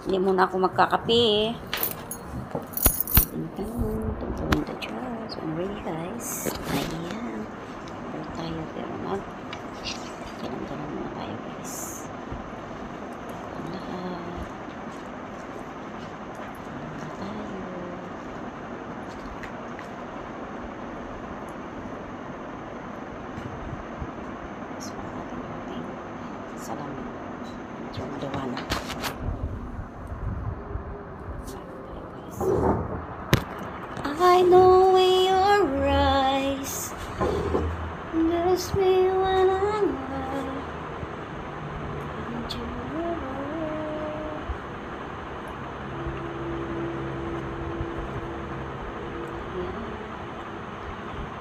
Hindi muna ako magkakape eh. Tungkulin the chance. So, I'm ready guys. Ayan. Pero tayo, pero ganun muna tayo guys. Ang lahat. Tayo. Tapos mga ating salamin. Medyo maliwanag. I know your eyes lose me when I'm alive.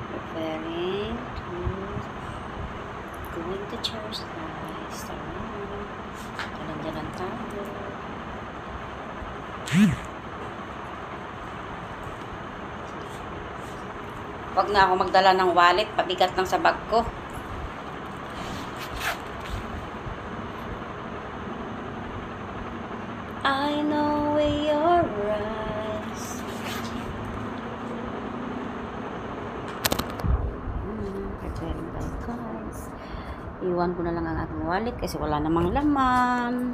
Preparing to going to church guys. Jalan-jalan tayo. Wag na ako magdala ng wallet, pabigat lang sa bag ko. I know your eyes. Preparing tayo guys. Iwan ko na lang ang ating wallet kasi wala namang laman.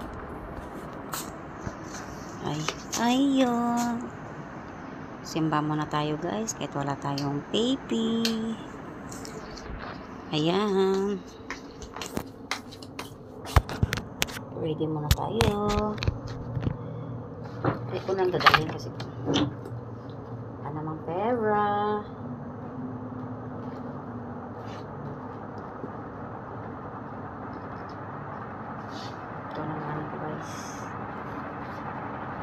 Ayun. Simba muna tayo guys kahit wala tayong baby. Ayan. Ready muna tayo. Hindi ko nang dadalhin kasi ano namang pera. Ito naman guys.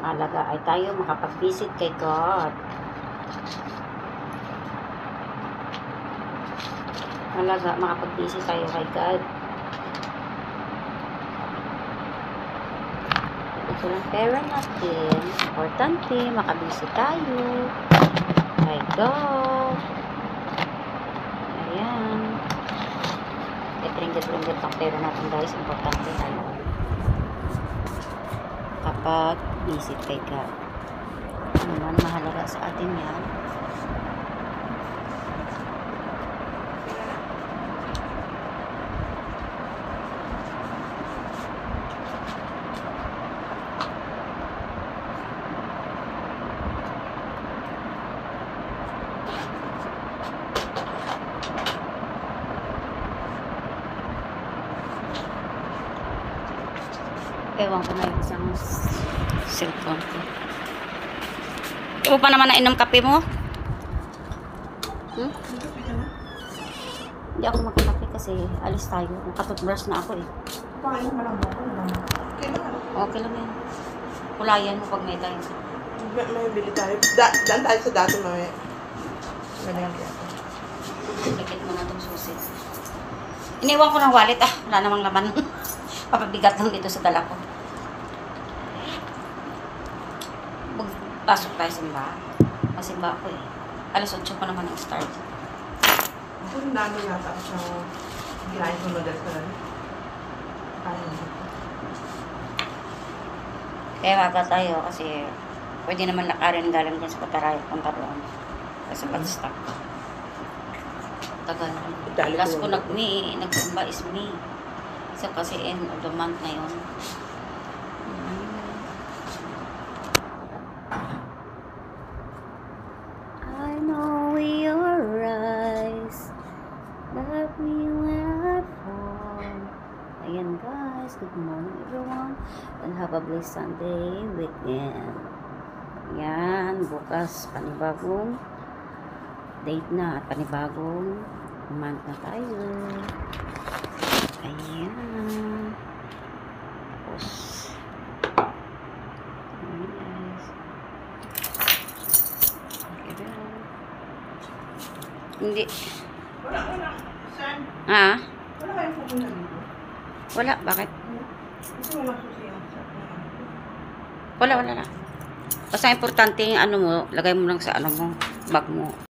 Malaga ay tayo makapag-visit kay God. Malaga makapag-visit tayo kay God. Ito lang pera natin. Importante, makabisit tayo kay God. Ayan. Ringgit-ringgit ang pera natin guys. Importante tayo kapag visit kay God. Ano naman mahalaga sa atin yan. Ewan ko na yung isang cellphone ko. Ikaw pa naman nainom kape mo? Hindi ako magkape kasi alis tayo. Nakatutbrush na ako eh. Okay lang yan. Kulayan mo pag may tayo. May bili tayo. Daan tayo sa dati mo eh. Ganyan kaya. Ligit mo na itong susi. Iniwan ko ng wallet ah. Wala namang laman. Papabigat lang dito sa dala ko. Pasok tayo simba. Masimba ako eh. Alas 8 pa naman ang start. Kung nano yata ako sa ginahin ko noodles ko lang. Kaya maga tayo kasi pwede naman lakarin galing din sa Pataray punta doon. Kasi pag-stock. Tagal. Last ko nagsimba is May. So kasi end of the month na yun. I know your eyes love me when I fall. Ayan guys, good morning everyone and have a blessed Sunday weekend. Ayan, bukas panibagong date na at panibagong month na tayo. Ayan. Tapos ayan guys. Hindi. Wala. Saan? Ha? Wala kayong pupunta dito? Wala, bakit? Kasi wala susiyan. Wala na. Basta importante yung ano mo, lagay mo lang sa ano mo, bag mo.